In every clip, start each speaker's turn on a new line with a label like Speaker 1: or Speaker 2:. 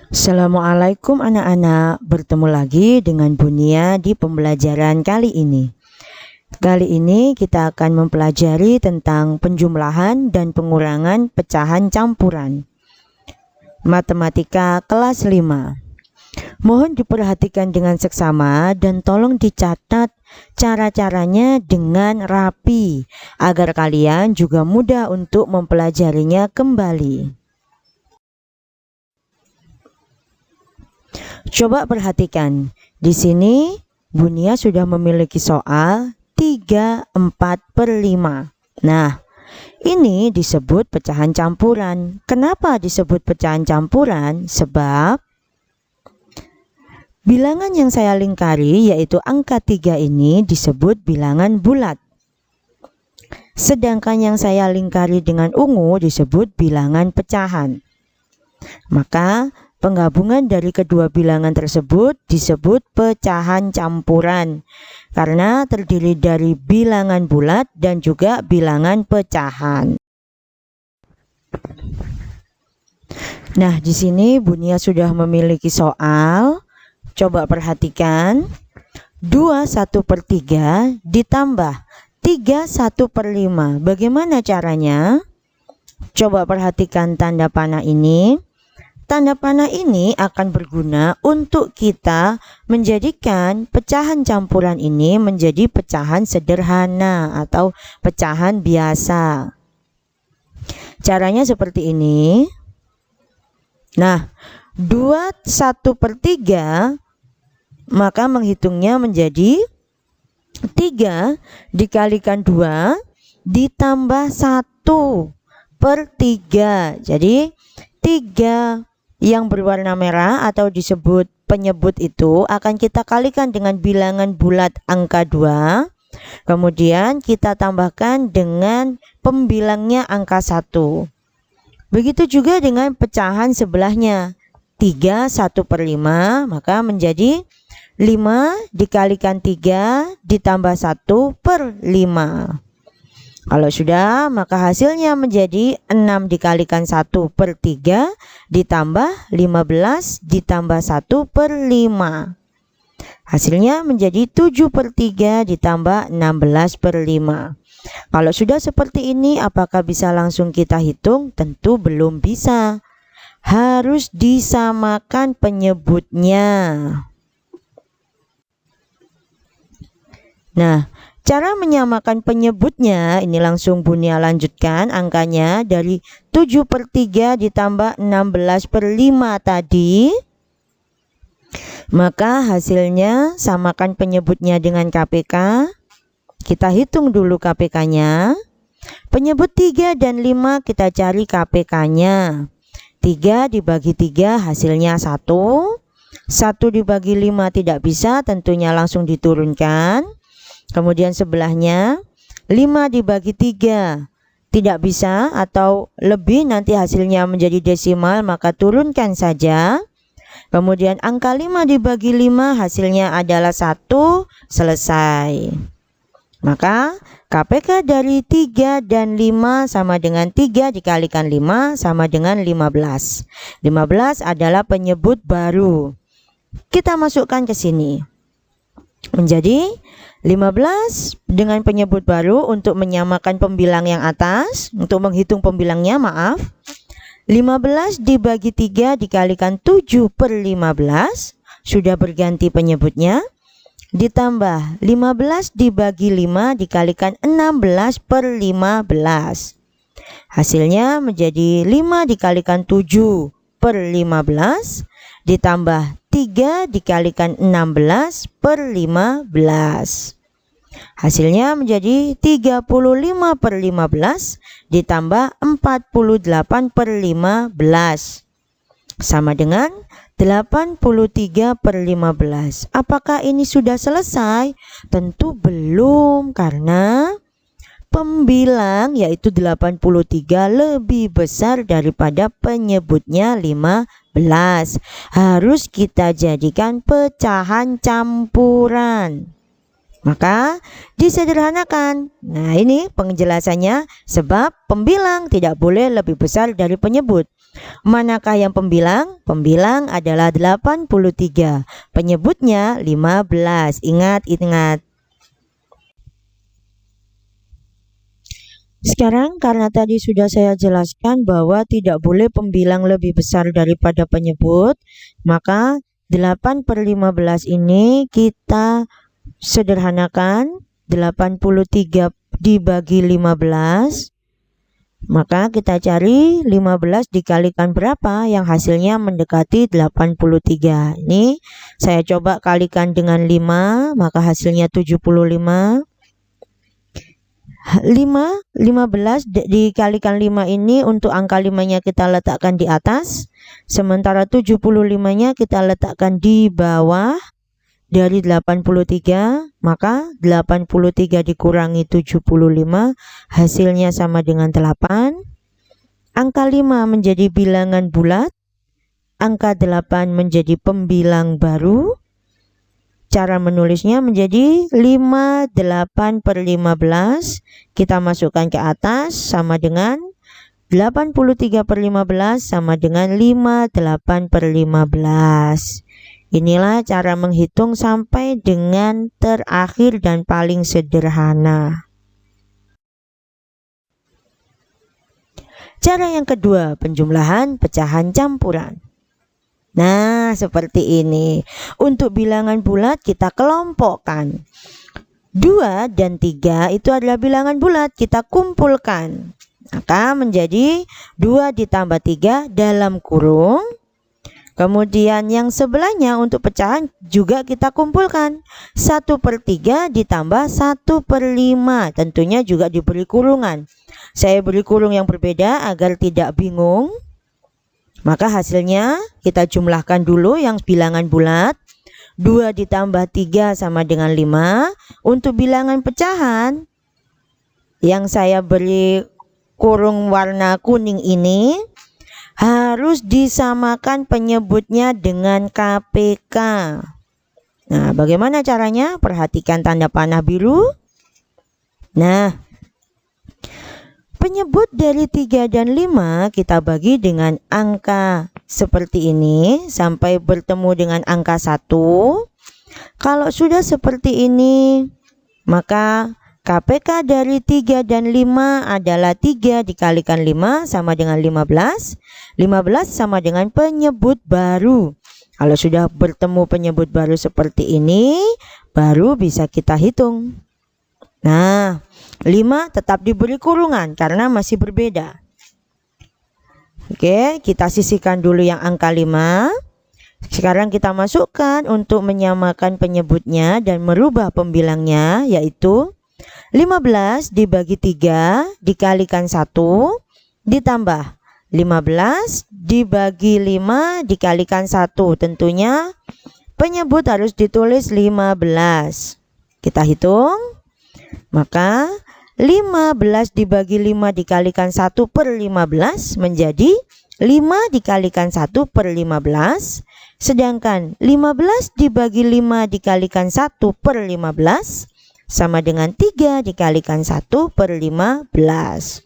Speaker 1: Assalamualaikum anak-anak, bertemu lagi dengan Bunia di pembelajaran kali ini. Kali ini kita akan mempelajari tentang penjumlahan dan pengurangan pecahan campuran. Matematika kelas 5. Mohon diperhatikan dengan seksama dan tolong dicatat cara-caranya dengan rapi agar kalian juga mudah untuk mempelajarinya kembali. Coba perhatikan, di sini Bunia sudah memiliki soal 3/4/5. Nah, ini disebut pecahan campuran. Kenapa disebut pecahan campuran? Sebab bilangan yang saya lingkari, yaitu angka 3 ini disebut bilangan bulat. Sedangkan yang saya lingkari dengan ungu disebut bilangan pecahan. Maka penggabungan dari kedua bilangan tersebut disebut pecahan campuran karena terdiri dari bilangan bulat dan juga bilangan pecahan. Nah, di sini Bunia sudah memiliki soal. Coba perhatikan. 2/1/3 ditambah 3/1/5. Bagaimana caranya? Coba perhatikan tanda panah ini. Tanda panah ini akan berguna untuk kita menjadikan pecahan campuran ini menjadi pecahan sederhana atau pecahan biasa. Caranya seperti ini. Nah, 2/1/3 maka menghitungnya menjadi 3 dikalikan 2 ditambah 1/3. Jadi 3 yang berwarna merah atau disebut penyebut itu akan kita kalikan dengan bilangan bulat angka 2. Kemudian kita tambahkan dengan pembilangnya angka 1. Begitu juga dengan pecahan sebelahnya. 3/1/5 maka menjadi 5 dikalikan 3 ditambah 1/5. Kalau sudah, maka hasilnya menjadi 6 dikalikan 1/3 ditambah 15 ditambah 1/5. Hasilnya menjadi 7/3 ditambah 16/5. Kalau sudah seperti ini, apakah bisa langsung kita hitung? Tentu belum bisa. Harus disamakan penyebutnya. Nah, cara menyamakan penyebutnya, ini langsung Bunia lanjutkan angkanya dari 7/3 ditambah 16/5 tadi. Maka hasilnya samakan penyebutnya dengan KPK. Kita hitung dulu KPK-nya. Penyebut 3 dan 5 kita cari KPK-nya. 3 dibagi 3 hasilnya 1. 1 dibagi 5 tidak bisa, tentunya langsung diturunkan. Kemudian sebelahnya 5 dibagi 3 tidak bisa atau lebih, nanti hasilnya menjadi desimal, maka turunkan saja. Kemudian angka 5 dibagi 5 hasilnya adalah 1, selesai. Maka KPK dari 3 dan 5 sama dengan 3 dikalikan 5 sama dengan 15. 15 adalah penyebut baru. Kita masukkan ke sini. Menjadi 15 dengan penyebut baru untuk menyamakan pembilang yang atas, untuk menghitung pembilangnya, maaf. 15 dibagi 3 dikalikan 7/15, sudah berganti penyebutnya. Ditambah 15 dibagi 5 dikalikan 16/15. Hasilnya menjadi 5 dikalikan 7/15 ditambah 3 dikalikan 16/15. Hasilnya menjadi 35/15 ditambah 48/15 sama dengan 83/15. Apakah ini sudah selesai? Tentu belum, karena pembilang yaitu 83 lebih besar daripada penyebutnya 15. Harus kita jadikan pecahan campuran. Maka disederhanakan. Nah, ini penjelasannya, sebab pembilang tidak boleh lebih besar dari penyebut. Manakah yang pembilang? Pembilang adalah 83. Penyebutnya 15. Ingat. Sekarang karena tadi sudah saya jelaskan bahwa tidak boleh pembilang lebih besar daripada penyebut, maka 8/15 ini kita sederhanakan. 83 dibagi 15, maka kita cari 15 dikalikan berapa yang hasilnya mendekati 83. Ini saya coba kalikan dengan 5, maka hasilnya 75. 15 dikalikan 5 ini untuk angka 5-nya kita letakkan di atas, sementara 75-nya kita letakkan di bawah dari 83, maka 83 dikurangi 75 hasilnya sama dengan 8. Angka 5 menjadi bilangan bulat, angka 8 menjadi pembilang baru. Cara menulisnya menjadi 58/15. Kita masukkan ke atas sama dengan 83/15 sama dengan 58/15. Inilah cara menghitung sampai dengan terakhir dan paling sederhana. Cara yang kedua, penjumlahan pecahan campuran. Nah, seperti ini. Untuk bilangan bulat kita kelompokkan. 2 dan 3 itu adalah bilangan bulat, kita kumpulkan. Maka menjadi 2 ditambah 3 dalam kurung. Kemudian yang sebelahnya untuk pecahan juga kita kumpulkan. 1/3 ditambah 1/5. Tentunya juga diberi kurungan. Saya beri kurung yang berbeda agar tidak bingung. Maka hasilnya kita jumlahkan dulu yang bilangan bulat. 2 ditambah 3 sama dengan 5. Untuk bilangan pecahan yang saya beri kurung warna kuning ini, harus disamakan penyebutnya dengan KPK. Nah, bagaimana caranya? Perhatikan tanda panah biru. Nah, penyebut dari 3 dan 5 kita bagi dengan angka seperti ini sampai bertemu dengan angka 1. Kalau sudah seperti ini, maka KPK dari 3 dan 5 adalah 3 dikalikan 5 sama dengan 15. 15 sama dengan penyebut baru. Kalau sudah bertemu penyebut baru seperti ini, baru bisa kita hitung. Nah, 5 tetap diberi kurungan karena masih berbeda. Oke, kita sisihkan dulu yang angka 5. Sekarang kita masukkan untuk menyamakan penyebutnya dan merubah pembilangnya, yaitu 15 dibagi 3 dikalikan 1 ditambah 15 dibagi 5 dikalikan 1. Tentunya penyebut harus ditulis 15. Kita hitung. Maka 15 dibagi 5 dikalikan 1/15 menjadi 5 dikalikan 1/15. Sedangkan 15 dibagi 5 dikalikan 1/15 sama dengan 3 dikalikan 1/15.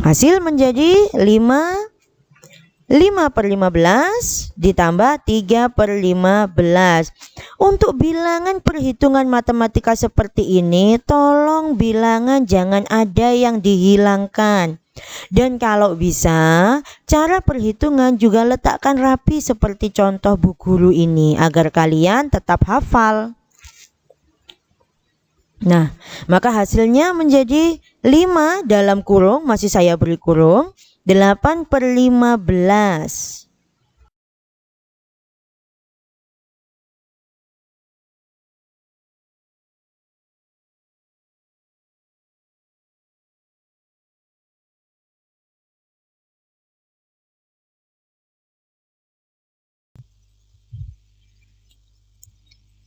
Speaker 1: Hasil menjadi 5/15 ditambah 3/15. Untuk bilangan perhitungan matematika seperti ini, tolong bilangan jangan ada yang dihilangkan. Dan kalau bisa, cara perhitungan juga letakkan rapi seperti contoh bu guru ini agar kalian tetap hafal. Nah, maka hasilnya menjadi 5 dalam kurung, masih saya beri kurung, 8/15.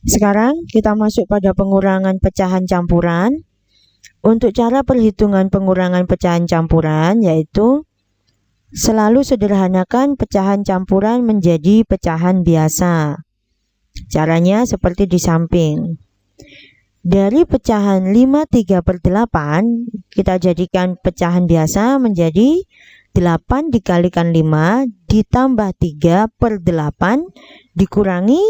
Speaker 1: Sekarang kita masuk pada pengurangan pecahan campuran. Untuk cara perhitungan pengurangan pecahan campuran, yaitu selalu sederhanakan pecahan campuran menjadi pecahan biasa. Caranya seperti di samping. Dari pecahan 5/3/8 kita jadikan pecahan biasa menjadi 8 dikalikan 5 ditambah 3/8 dikurangi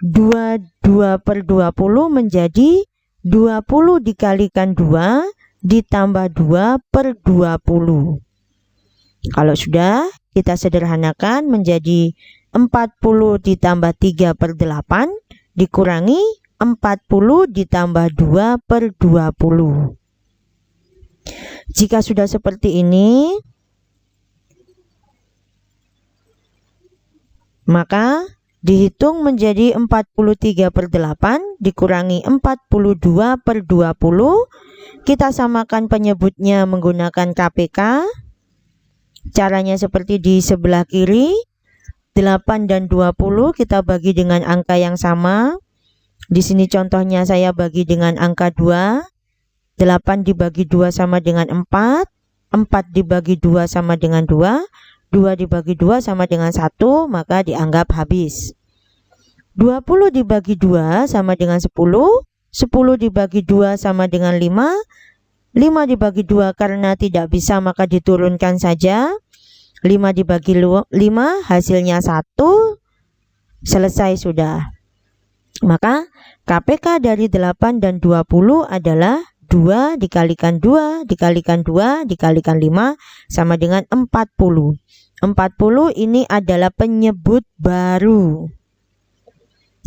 Speaker 1: 2/20 menjadi 20 dikalikan 2 ditambah 2/20. Kalau sudah, kita sederhanakan menjadi 40 ditambah 3/8 dikurangi 40 ditambah 2/20. Jika sudah seperti ini, maka dihitung menjadi 43/8 dikurangi 42/20. Kita samakan penyebutnya menggunakan KPK. Caranya seperti di sebelah kiri. 8 dan 20 kita bagi dengan angka yang sama. Di sini contohnya saya bagi dengan angka 2. 8 dibagi 2 sama dengan 4. 4 dibagi 2 sama dengan 2. 2 dibagi 2 sama dengan 1, maka dianggap habis. 20 dibagi 2 sama dengan 10. 10 dibagi 2 sama dengan 5. 5 dibagi 2 karena tidak bisa maka diturunkan saja. 5 dibagi 5 hasilnya 1. Selesai sudah. Maka KPK dari 8 dan 20 adalah 2 dikalikan 2 dikalikan 2 dikalikan 5 sama dengan 40. 40 ini adalah penyebut baru.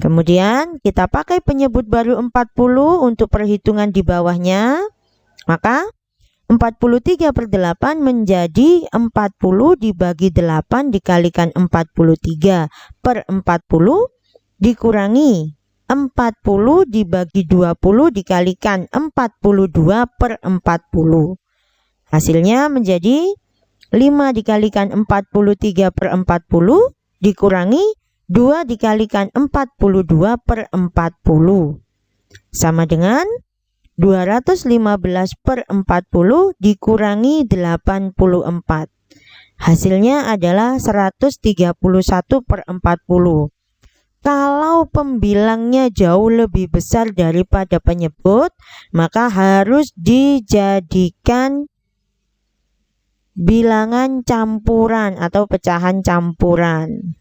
Speaker 1: Kemudian kita pakai penyebut baru 40 untuk perhitungan di bawahnya. Maka 43/8 menjadi 40 dibagi 8 dikalikan 43/40 dikurangi 40 dibagi 20 dikalikan 42/40. Hasilnya menjadi 5 dikalikan 43/40 dikurangi 2 dikalikan 42/40 sama dengan 215/40 dikurangi 84. Hasilnya adalah 131/40. Kalau pembilangnya jauh lebih besar daripada penyebut, maka harus dijadikan bilangan campuran atau pecahan campuran.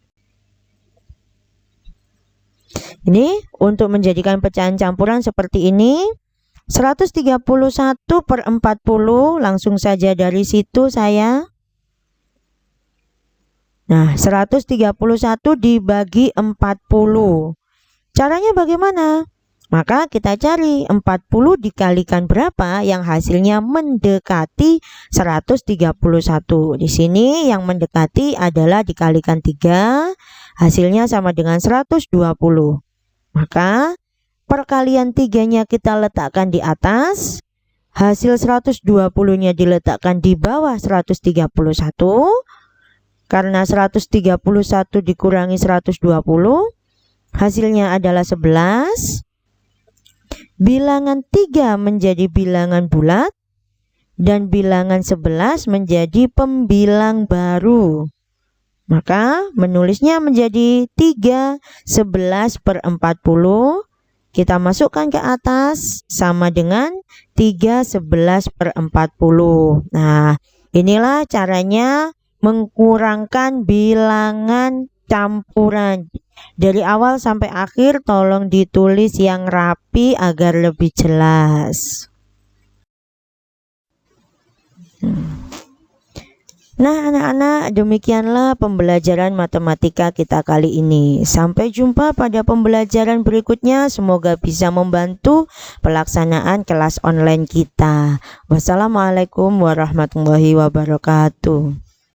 Speaker 1: Ini untuk menjadikan pecahan campuran seperti ini. 131/40 langsung saja dari situ saya. Nah, 131 dibagi 40. Caranya bagaimana? Maka kita cari 40 dikalikan berapa yang hasilnya mendekati 131. Di sini yang mendekati adalah dikalikan 3, hasilnya sama dengan 120. Maka perkalian 3-nya kita letakkan di atas, hasil 120-nya diletakkan di bawah 131. Karena 131 dikurangi 120, hasilnya adalah 11. Bilangan 3 menjadi bilangan bulat, dan bilangan 11 menjadi pembilang baru. Maka menulisnya menjadi 3 11/40. Kita masukkan ke atas sama dengan 3 11/40. Nah, inilah caranya mengkurangkan bilangan campuran. Dari awal sampai akhir tolong ditulis yang rapi agar lebih jelas. Nah, anak-anak, demikianlah pembelajaran matematika kita kali ini. Sampai jumpa pada pembelajaran berikutnya. Semoga bisa membantu pelaksanaan kelas online kita. Wassalamualaikum warahmatullahi wabarakatuh.